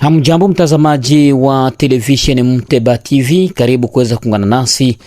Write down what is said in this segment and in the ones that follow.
Hamjambo mtazamaji wa televisheni Muteba TV, karibu kuweza kuungana nasi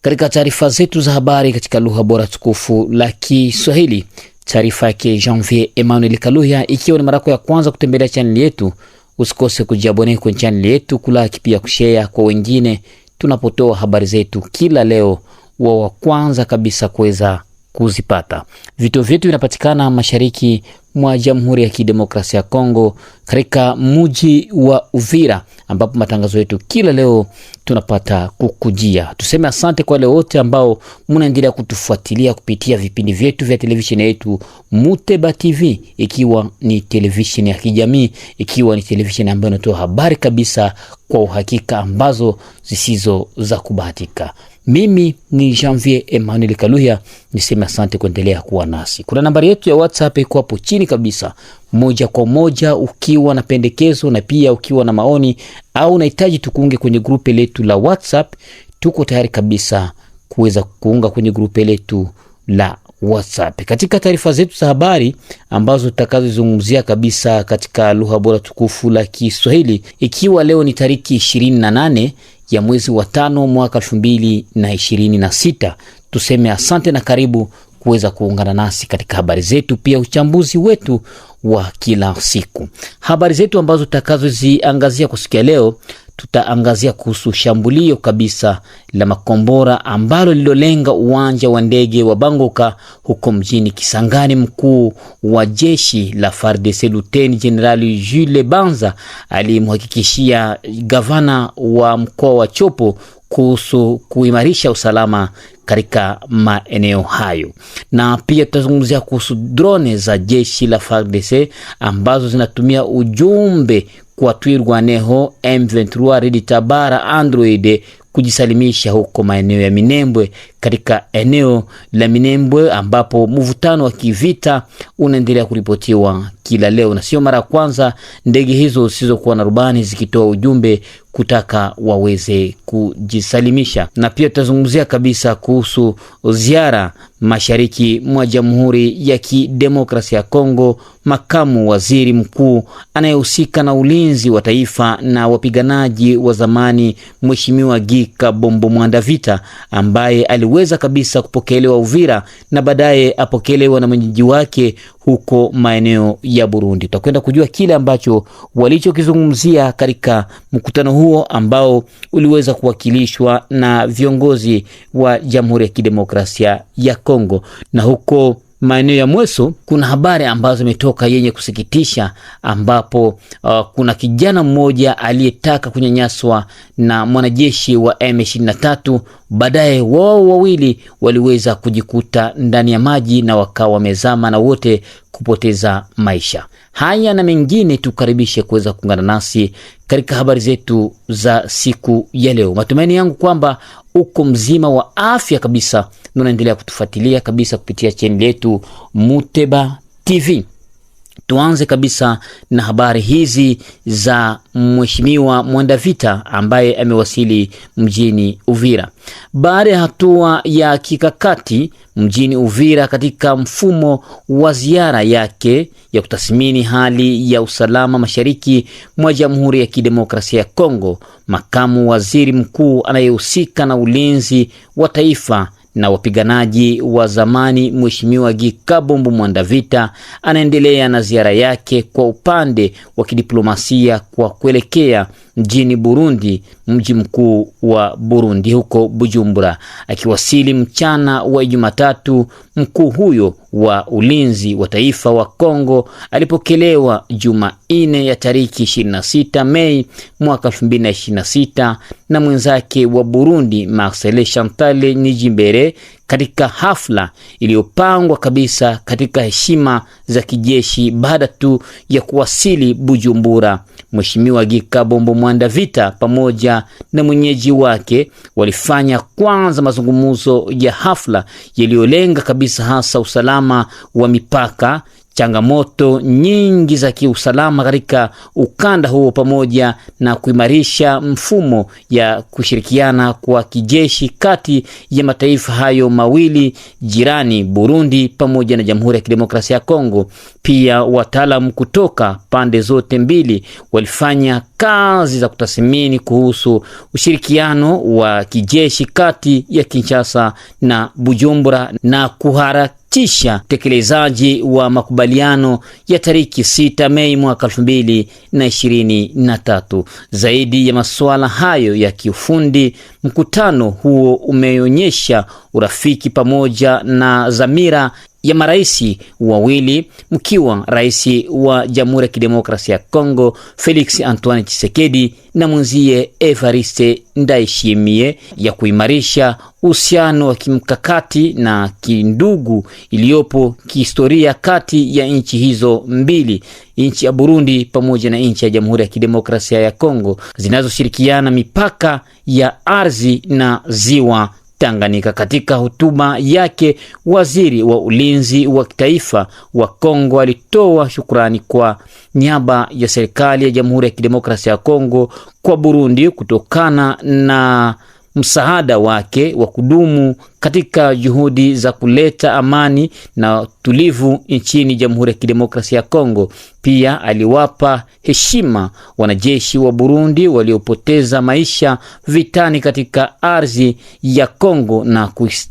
katika taarifa zetu za habari katika lugha bora tukufu la Kiswahili. Taarifa yake Janvier Emmanuel Kaluya. Ikiwa ni mara yako ya kwanza kutembelea channel yetu, usikose kujiabone kwenye channel yetu, kulike pia kushare kwa wengine tunapotoa habari zetu kila leo, wa kwanza kabisa kuweza kuzipata. Vituo vyetu vinapatikana mashariki mwa Jamhuri ya Kidemokrasia ya Kongo, katika mji wa Uvira, ambapo matangazo yetu kila leo tunapata kukujia. Tuseme asante kwa wale wote ambao mnaendelea kutufuatilia kupitia vipindi vyetu vya televisheni yetu Muteba TV, ikiwa ni televisheni ya kijamii, ikiwa ni televisheni ambayo inatoa habari kabisa kwa uhakika ambazo zisizo za kubahatika. Mimi ni Janvier Emmanuel Kaluya, niseme asante kuendelea kuwa nasi. Kuna nambari yetu ya WhatsApp iko hapo chini kabisa. Moja kwa moja ukiwa na pendekezo na pia ukiwa na maoni au unahitaji tukuunge kwenye grupe letu la WhatsApp, tuko tayari kabisa kuweza kuunga kwenye grupe letu la WhatsApp. Katika taarifa zetu za habari ambazo tutakazozungumzia kabisa katika lugha bora tukufu la Kiswahili, ikiwa leo ni tariki 28 ya mwezi wa 5 mwaka 2026, tuseme asante na karibu kuweza kuungana nasi katika habari zetu, pia uchambuzi wetu wa kila siku. Habari zetu ambazo tutakazoziangazia kwa siku ya leo, tutaangazia kuhusu shambulio kabisa la makombora ambalo lilolenga uwanja wa ndege wa Bangoka huko mjini Kisangani. Mkuu wa jeshi la FARDC Luteni Generali Jules Banza alimhakikishia gavana wa mkoa wa Chopo kuhusu kuimarisha usalama katika maeneo hayo. Na pia tutazungumzia kuhusu drone za jeshi la FARDC ambazo zinatumia ujumbe kwa Twirwaneho M23 Red Tabara Android kujisalimisha huko maeneo ya Minembwe, katika eneo la Minembwe ambapo mvutano wa kivita unaendelea kuripotiwa kila leo, na sio mara kwanza ndege hizo zisizokuwa na rubani zikitoa ujumbe kutaka waweze kujisalimisha. Na pia tutazungumzia kabisa kuhusu ziara mashariki mwa Jamhuri ya Kidemokrasia ya Kongo makamu waziri mkuu anayehusika na ulinzi wa taifa na wapiganaji wa zamani Mheshimiwa Gika Bombo Mwandavita, ambaye aliweza kabisa kupokelewa Uvira na baadaye apokelewa na mwenyeji wake huko maeneo ya Burundi. Tutakwenda kujua kile ambacho walichokizungumzia katika mkutano huo ambao uliweza kuwakilishwa na viongozi wa Jamhuri ya Kidemokrasia ya Kongo. Na huko maeneo ya Mweso kuna habari ambazo zimetoka yenye kusikitisha, ambapo kuna kijana mmoja aliyetaka kunyanyaswa na mwanajeshi wa M23, baadaye wao wawili waliweza kujikuta ndani ya maji na wakawa wamezama na wote kupoteza maisha. Haya na mengine tukaribishe kuweza kuungana nasi katika habari zetu za siku ya leo. Matumaini yangu kwamba uko mzima wa afya kabisa na unaendelea kutufuatilia kabisa kupitia channel yetu Muteba TV. Tuanze kabisa na habari hizi za Mheshimiwa Mwandavita ambaye amewasili mjini Uvira. Baada ya hatua ya kikakati mjini Uvira katika mfumo wa ziara yake ya kutathmini hali ya usalama mashariki mwa Jamhuri ya Kidemokrasia ya Kongo, makamu waziri mkuu anayehusika na ulinzi wa taifa na wapiganaji wa zamani Mheshimiwa Gika Bombo Mwandavita anaendelea na ziara yake kwa upande wa kidiplomasia kwa kuelekea mjini Burundi, mji mkuu wa Burundi huko Bujumbura. Akiwasili mchana wa Jumatatu, mkuu huyo wa ulinzi wa taifa wa Kongo alipokelewa Jumanne ya tariki 26 Mei mwaka 2026 na mwenzake wa Burundi Marcel Chantal Nijimbere katika hafla iliyopangwa kabisa katika heshima za kijeshi. Baada tu ya kuwasili Bujumbura, Mheshimiwa Gika Bombo Mwandavita pamoja na mwenyeji wake walifanya kwanza mazungumzo ya hafla yaliyolenga kabisa hasa usalama wa mipaka, changamoto nyingi za kiusalama katika ukanda huo pamoja na kuimarisha mfumo ya kushirikiana kwa kijeshi kati ya mataifa hayo mawili jirani, Burundi pamoja na Jamhuri ya Kidemokrasia ya Kongo. Pia wataalamu kutoka pande zote mbili walifanya kazi za kutathmini kuhusu ushirikiano wa kijeshi kati ya Kinshasa na Bujumbura na kuharakisha utekelezaji wa makubaliano ya tariki 6 Mei mwaka 2023. Zaidi ya masuala hayo ya kiufundi, mkutano huo umeonyesha urafiki pamoja na dhamira ya maraisi wawili, mkiwa rais wa Jamhuri ya Kidemokrasia ya Kongo Felix Antoine Tshisekedi na mwenzie Evariste Ndayishimiye, ya kuimarisha uhusiano wa kimkakati na kindugu iliyopo kihistoria kati ya nchi hizo mbili, nchi ya Burundi pamoja na nchi ya Jamhuri ya Kidemokrasia ya Kongo, zinazoshirikiana mipaka ya ardhi na ziwa Tanganyika. Katika hotuba yake, waziri wa ulinzi wa kitaifa wa Kongo alitoa shukrani kwa niaba ya serikali ya Jamhuri ya Kidemokrasia ya Kongo kwa Burundi kutokana na msaada wake wa kudumu katika juhudi za kuleta amani na tulivu nchini Jamhuri ya Kidemokrasia ya Kongo. Pia aliwapa heshima wanajeshi wa Burundi waliopoteza maisha vitani katika ardhi ya Kongo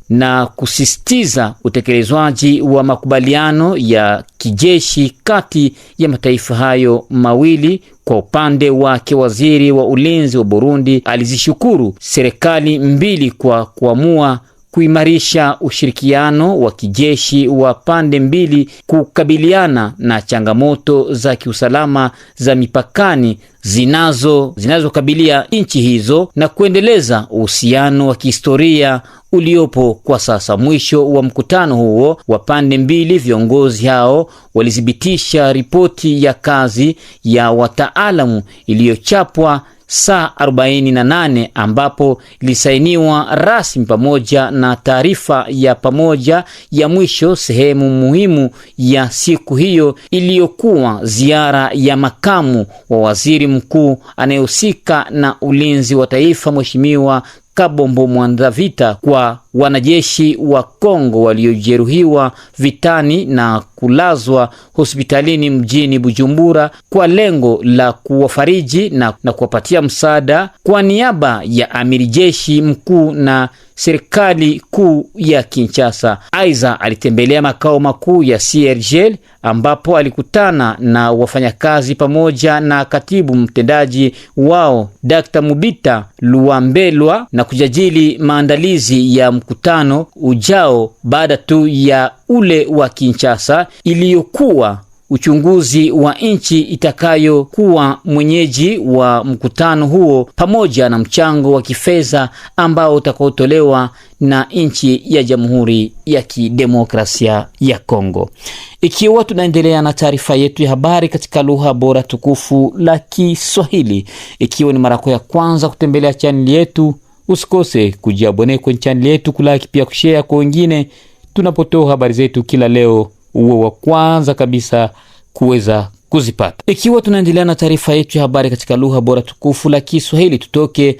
na kusisitiza utekelezwaji wa makubaliano ya kijeshi kati ya mataifa hayo mawili. Kwa upande wake, waziri wa ulinzi wa Burundi alizishukuru serikali mbili kwa kuamua kuimarisha ushirikiano wa kijeshi wa pande mbili kukabiliana na changamoto za kiusalama za mipakani zinazokabilia nchi hizo na kuendeleza uhusiano wa kihistoria uliopo kwa sasa. Mwisho wa mkutano huo wa pande mbili, viongozi hao walithibitisha ripoti ya kazi ya wataalamu iliyochapwa saa 48 ambapo ilisainiwa rasmi pamoja na taarifa ya pamoja ya mwisho. Sehemu muhimu ya siku hiyo iliyokuwa ziara ya makamu wa waziri mkuu anayehusika na ulinzi wa taifa, Mheshimiwa Kabombo Mwandavita, kwa wanajeshi wa Kongo waliojeruhiwa vitani na kulazwa hospitalini mjini Bujumbura kwa lengo la kuwafariji na kuwapatia msaada kwa niaba ya amiri jeshi mkuu na serikali kuu ya Kinshasa. Aiza alitembelea makao makuu ya CIRGL ambapo alikutana na wafanyakazi pamoja na katibu mtendaji wao Dr. Mubita Luambelwa na kujadili maandalizi ya mkutano ujao baada tu ya ule wa Kinshasa, iliyokuwa uchunguzi wa nchi itakayokuwa mwenyeji wa mkutano huo pamoja na mchango wa kifedha ambao utakaotolewa na nchi ya Jamhuri ya Kidemokrasia ya Kongo. Ikiwa tunaendelea na taarifa yetu ya habari katika lugha bora tukufu la Kiswahili, ikiwa ni mara ya kwanza kutembelea channel yetu, usikose kujiabone kwenye channel yetu, kulike pia kushare kwa wengine tunapotoa habari zetu kila leo, uwe wa kwanza kabisa kuweza kuzipata. Ikiwa tunaendelea na taarifa yetu ya habari katika lugha bora tukufu la Kiswahili, tutoke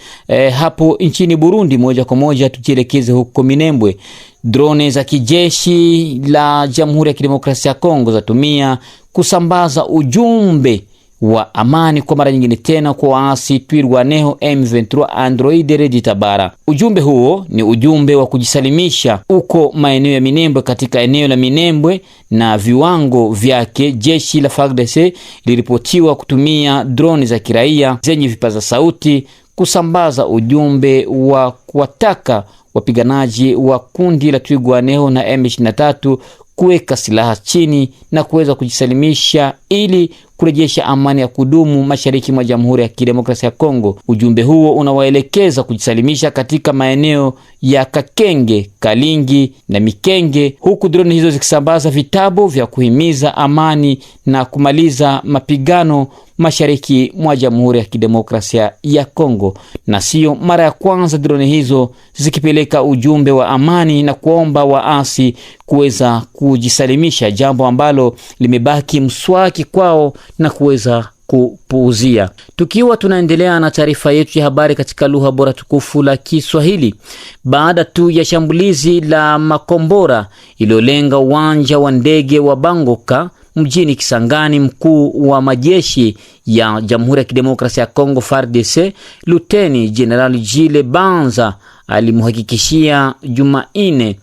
hapo nchini Burundi moja kwa moja tujielekeze huko Minembwe. Drone za kijeshi la Jamhuri ya Kidemokrasia ya Kongo zatumia kusambaza ujumbe wa amani kwa mara nyingine tena kwa waasi Twirwaneho M23 Android Red Tabara. Ujumbe huo ni ujumbe wa kujisalimisha uko maeneo ya Minembwe. Katika eneo la Minembwe na viwango vyake, jeshi la FARDC liripotiwa kutumia drone za kiraia zenye vipaza sauti kusambaza ujumbe wa kuwataka wapiganaji wa kundi la Twirwaneho na M23 kuweka silaha chini na kuweza kujisalimisha ili kurejesha amani ya kudumu mashariki mwa Jamhuri ya Kidemokrasia ya Kongo. Ujumbe huo unawaelekeza kujisalimisha katika maeneo ya Kakenge, Kalingi na Mikenge, huku droni hizo zikisambaza vitabu vya kuhimiza amani na kumaliza mapigano mashariki mwa Jamhuri ya Kidemokrasia ya Kongo. Na sio mara ya kwanza droni hizo zikipeleka ujumbe wa amani na kuomba waasi kuweza kujisalimisha, jambo ambalo limebaki mswaki kwao na kuweza kupuuzia. Tukiwa tunaendelea na taarifa yetu ya habari katika lugha bora tukufu la Kiswahili, baada tu ya shambulizi la makombora iliyolenga uwanja wa ndege wa Bangoka mjini Kisangani, mkuu wa majeshi ya Jamhuri ya Kidemokrasia ya Kongo FARDC Luteni General Jile Banza alimhakikishia Jumanne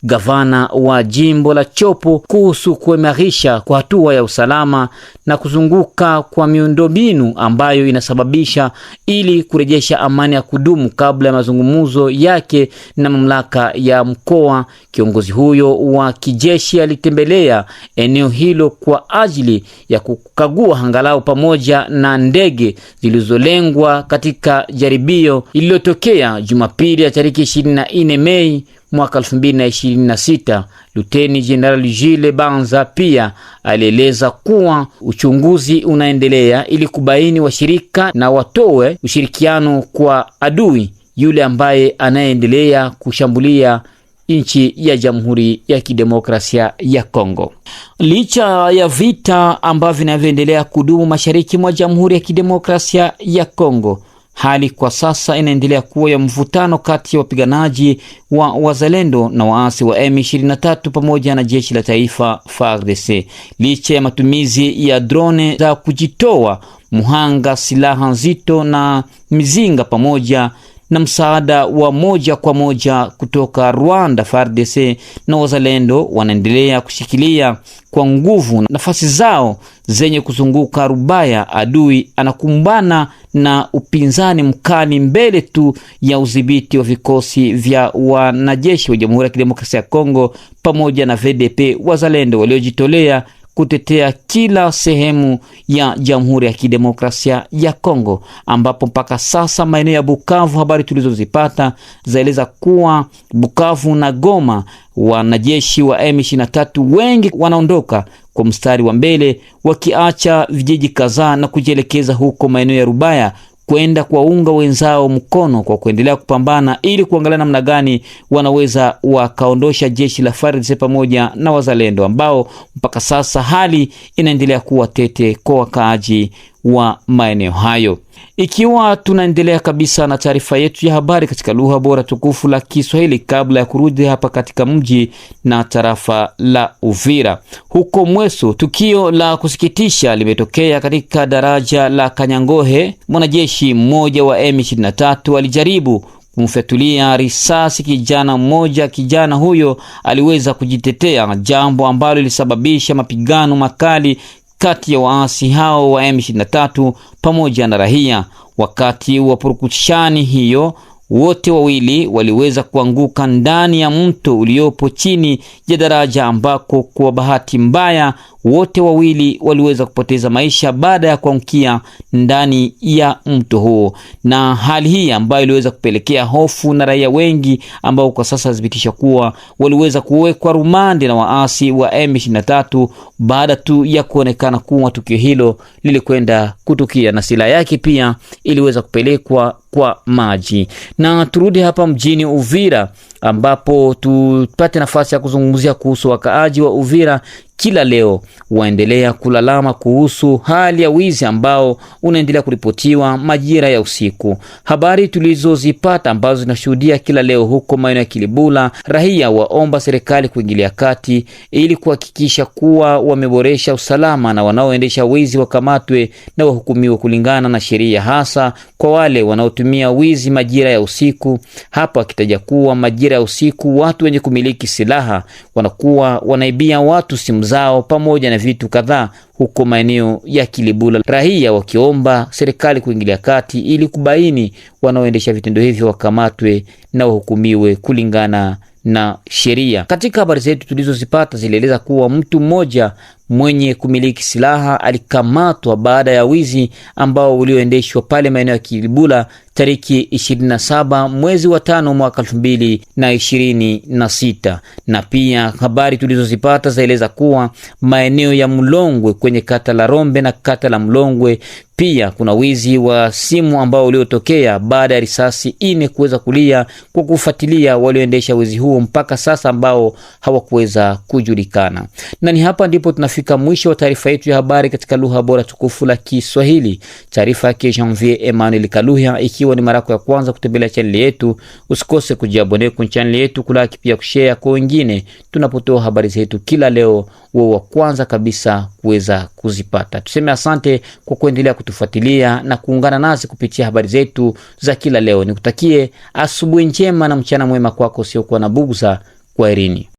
gavana wa jimbo la Chopo kuhusu kuimarisha kwa hatua ya usalama na kuzunguka kwa miundombinu ambayo inasababisha ili kurejesha amani ya kudumu kabla ya mazungumzo yake na mamlaka ya mkoa. Kiongozi huyo wa kijeshi alitembelea eneo hilo kwa ajili ya kukagua angalau pamoja na ndege zilizolengwa katika jaribio iliyotokea Jumapili ya tarehe 24 Mei mwaka 2026. Luteni General Jile Banza pia alieleza kuwa uchunguzi unaendelea ili kubaini washirika na watoe ushirikiano kwa adui yule ambaye anaendelea kushambulia nchi ya Jamhuri ya Kidemokrasia ya Kongo. Licha ya vita ambavyo vinavyoendelea kudumu mashariki mwa Jamhuri ya Kidemokrasia ya Kongo, hali kwa sasa inaendelea kuwa ya mvutano kati ya wapiganaji wa wazalendo na waasi wa M23 pamoja na jeshi la taifa FARDC. Licha ya matumizi ya drone za kujitoa muhanga, silaha nzito na mizinga pamoja na msaada wa moja kwa moja kutoka Rwanda, FARDC na wazalendo wanaendelea kushikilia kwa nguvu nafasi zao zenye kuzunguka Rubaya. Adui anakumbana na upinzani mkali mbele tu ya udhibiti wa vikosi vya wanajeshi wa Jamhuri ya Kidemokrasia ya Kongo pamoja na VDP wazalendo waliojitolea kutetea kila sehemu ya Jamhuri ya Kidemokrasia ya Kongo, ambapo mpaka sasa maeneo ya Bukavu, habari tulizozipata zaeleza kuwa Bukavu na Goma wanajeshi wa M23 wengi wanaondoka kwa mstari wa mbele wakiacha vijiji kadhaa na kujielekeza huko maeneo ya Rubaya kwenda kuwaunga wenzao mkono kwa kuendelea kupambana ili kuangalia namna gani wanaweza wakaondosha jeshi la FARDC pamoja na wazalendo, ambao mpaka sasa hali inaendelea kuwa tete kwa wakaaji wa maeneo hayo. Ikiwa tunaendelea kabisa na taarifa yetu ya habari katika lugha bora tukufu la Kiswahili, kabla ya kurudi hapa katika mji na tarafa la Uvira, huko Mweso tukio la kusikitisha limetokea katika daraja la Kanyangohe. Mwanajeshi mmoja wa M23 alijaribu kumfyatulia risasi kijana mmoja. Kijana huyo aliweza kujitetea, jambo ambalo lilisababisha mapigano makali kati ya waasi hao wa M23 pamoja na raia. Wakati wa purukushani hiyo, wote wawili waliweza kuanguka ndani ya mto uliopo chini ya daraja, ambako kwa bahati mbaya wote wawili waliweza kupoteza maisha baada ya kuangukia ndani ya mto huo, na hali hii ambayo iliweza kupelekea hofu na raia wengi ambao kwa sasa thibitisha kuwa waliweza kuwekwa rumande na waasi wa M23 baada tu ya kuonekana kuwa tukio hilo lilikwenda kutukia na silaha yake pia iliweza kupelekwa kwa maji. Na turudi hapa mjini Uvira ambapo tupate nafasi ya kuzungumzia kuhusu wakaaji wa Uvira. Kila leo waendelea kulalama kuhusu hali ya wizi ambao unaendelea kuripotiwa majira ya usiku. Habari tulizozipata ambazo zinashuhudia kila leo huko maeneo ya Kilibula, raia waomba serikali kuingilia kati ili kuhakikisha kuwa wameboresha usalama na wanaoendesha wizi wakamatwe na wahukumiwe kulingana na sheria, hasa kwa wale wanaotumia wizi majira ya usiku. Hapa akitaja kuwa majira ya usiku watu wenye kumiliki silaha wanakuwa wanaibia watu simu zao pamoja na vitu kadhaa huko maeneo ya Kilibula, raia wakiomba serikali kuingilia kati ili kubaini wanaoendesha vitendo hivyo wakamatwe na wahukumiwe kulingana na sheria. Katika habari zetu tulizozipata zilieleza kuwa mtu mmoja mwenye kumiliki silaha alikamatwa baada ya wizi ambao ulioendeshwa pale maeneo ya Kilibula tariki 27 mwezi wa 5 mwaka 2026. Na pia habari tulizozipata zaeleza kuwa maeneo ya Mlongwe kwenye kata la Rombe na kata la Mlongwe pia kuna wizi wa simu ambao uliotokea baada ya risasi 4 kuweza kulia kwa kufuatilia walioendesha wizi huo mpaka sasa ambao hawakuweza kujulikana. Na ni hapa ndipo tunafika mwisho wa taarifa yetu ya habari katika lugha bora tukufu la Kiswahili. Taarifa yake Janvier Emmanuel Kaluhia. Ikiwa ni mara ya kwanza kutembelea channel yetu, usikose kujiabone kwenye channel yetu, kulaki pia kushare kwa wengine tunapotoa habari zetu kila leo, wewe wa kwanza kabisa kuweza kuzipata. Tuseme asante kwa kuendelea kutufuatilia na kuungana nasi kupitia habari zetu za kila leo. Nikutakie asubuhi njema na mchana mwema kwako sio kuwa na bughudha. Kwaherini.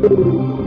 Thank you.